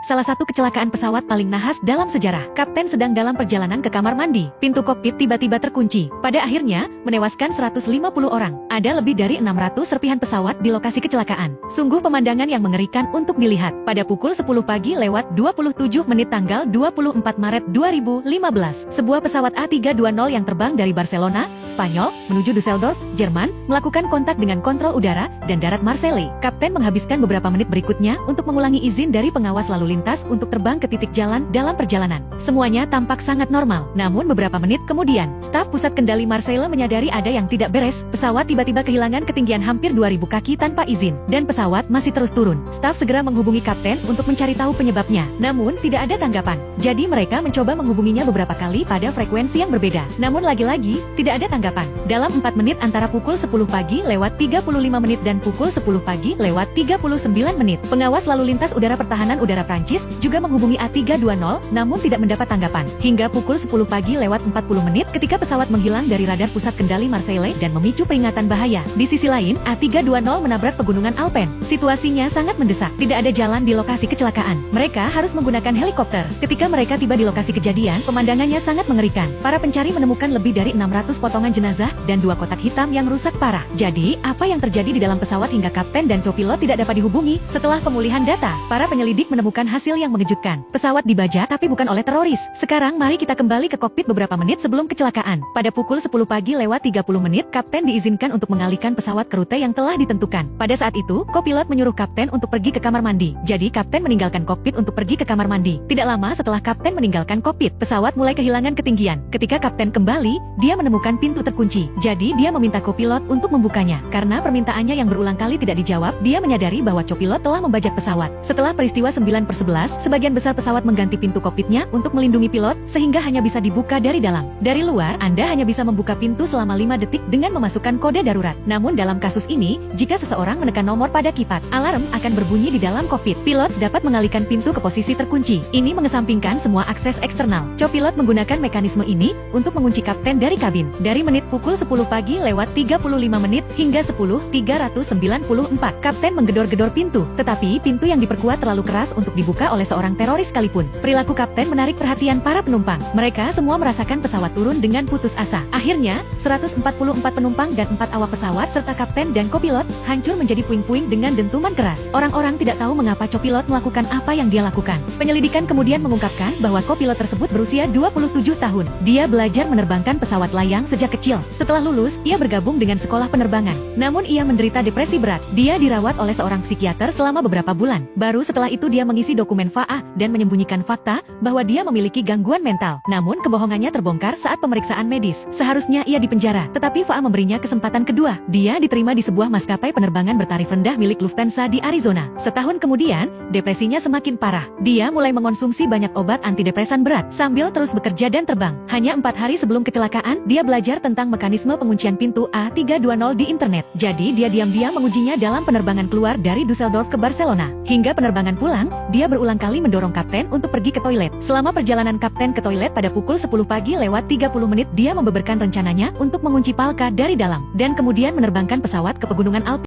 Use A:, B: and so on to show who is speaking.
A: salah satu kecelakaan pesawat paling nahas dalam sejarah. Kapten sedang dalam perjalanan ke kamar mandi. Pintu kokpit tiba-tiba terkunci. Pada akhirnya, menewaskan 150 orang. Ada lebih dari 600 serpihan pesawat di lokasi kecelakaan. Sungguh pemandangan yang mengerikan untuk dilihat. Pada pukul 10 pagi lewat 27 menit tanggal 24 Maret 2015, sebuah pesawat A320 yang terbang dari Barcelona, Spanyol, menuju Düsseldorf, Jerman, melakukan kontak dengan kontrol udara dan darat Marseille. Kapten menghabiskan beberapa menit berikutnya untuk mengulangi izin dari pengawas lalu lintas untuk terbang ke titik jalan dalam perjalanan. Semuanya tampak sangat normal. Namun beberapa menit kemudian, staf pusat kendali Marseille menyadari ada yang tidak beres. Pesawat tiba-tiba kehilangan ketinggian hampir 2000 kaki tanpa izin, dan pesawat masih terus turun. Staf segera menghubungi kapten untuk mencari tahu penyebabnya. Namun tidak ada tanggapan. Jadi mereka mencoba menghubunginya beberapa kali pada frekuensi yang berbeda. Namun lagi-lagi, tidak ada tanggapan. Dalam 4 menit antara pukul 10 pagi lewat 35 menit dan pukul 10 pagi lewat 39 menit, pengawas lalu lintas udara pertahanan udara Prancis juga menghubungi A320, namun tidak mendapat tanggapan. Hingga pukul 10 pagi lewat 40 menit ketika pesawat menghilang dari radar pusat kendali Marseille dan memicu peringatan bahaya. Di sisi lain, A320 menabrak pegunungan Alpen. Situasinya sangat mendesak. Tidak ada jalan di lokasi kecelakaan. Mereka harus menggunakan helikopter. Ketika mereka tiba di lokasi kejadian, pemandangannya sangat mengerikan. Para pencari menemukan lebih dari 600 potongan jenazah dan 2 kotak hitam yang rusak parah. Jadi, apa yang terjadi di dalam pesawat hingga kapten dan copilot tidak dapat dihubungi? Setelah pemulihan data, para penyelidik menemukan hasil yang mengejutkan. Pesawat dibajak tapi bukan oleh teroris. Sekarang mari kita kembali ke kokpit beberapa menit sebelum kecelakaan. Pada pukul 10 pagi lewat 30 menit, kapten diizinkan untuk mengalihkan pesawat ke rute yang telah ditentukan. Pada saat itu, kopilot menyuruh kapten untuk pergi ke kamar mandi. Jadi kapten meninggalkan kokpit untuk pergi ke kamar mandi. Tidak lama setelah kapten meninggalkan kokpit, pesawat mulai kehilangan ketinggian. Ketika kapten kembali, dia menemukan pintu terkunci. Jadi dia meminta kopilot untuk membukanya. Karena permintaannya yang berulang kali tidak dijawab, dia menyadari bahwa copilot telah membajak pesawat. Setelah peristiwa 9/11, sebagian besar pesawat mengganti pintu kokpitnya untuk melindungi pilot, sehingga hanya bisa dibuka dari dalam. Dari luar, Anda hanya bisa membuka pintu selama 5 detik dengan memasukkan kode darurat. Namun dalam kasus ini, jika seseorang menekan nomor pada keypad, alarm akan berbunyi di dalam kokpit. Pilot dapat mengalihkan pintu ke posisi terkunci. Ini mengesampingkan semua akses eksternal. Copilot menggunakan mekanisme ini untuk mengunci kapten dari kabin. Dari menit pukul 10 pagi lewat 35 menit hingga 10.394, kapten menggedor-gedor pintu. Tetapi pintu yang diperkuat terlalu keras untuk dibuka oleh seorang teroris sekalipun. Perilaku kapten menarik perhatian para penumpang. Mereka semua merasakan pesawat turun dengan putus asa. Akhirnya, 144 penumpang dan 4 awak pesawat serta kapten dan kopilot hancur menjadi puing-puing dengan dentuman keras. Orang-orang tidak tahu mengapa copilot melakukan apa yang dia lakukan. Penyelidikan kemudian mengungkapkan bahwa kopilot tersebut berusia 27 tahun. Dia belajar menerbangkan pesawat layang sejak kecil. Setelah lulus, ia bergabung dengan sekolah penerbangan. Namun ia menderita depresi berat. Dia dirawat oleh seorang psikiater selama beberapa bulan. Baru setelah itu dia mengisi dokumen FAA dan menyembunyikan fakta bahwa dia memiliki gangguan mental. Namun kebohongannya terbongkar saat pemeriksaan medis. Seharusnya ia dipenjara, tetapi FAA memberinya kesempatan kedua. Dia diterima di sebuah maskapai penerbangan bertarif rendah milik Lufthansa di Arizona. Setahun kemudian, depresinya semakin parah. Dia mulai mengonsumsi banyak obat antidepresan berat sambil terus bekerja dan terbang. Hanya 4 hari sebelum kecelakaan, dia belajar tentang mekanisme penguncian pintu A320 di internet. Jadi dia diam-diam mengujinya dalam penerbangan keluar dari Düsseldorf ke Barcelona. Hingga penerbangan pulang, dia berulang kali mendorong kapten untuk pergi ke toilet. Selama perjalanan kapten ke toilet pada pukul 10 pagi lewat 30 menit, dia membeberkan rencananya untuk mengunci Palka dari dalam dan kemudian menerbangkan pesawat ke pegunungan Alpen.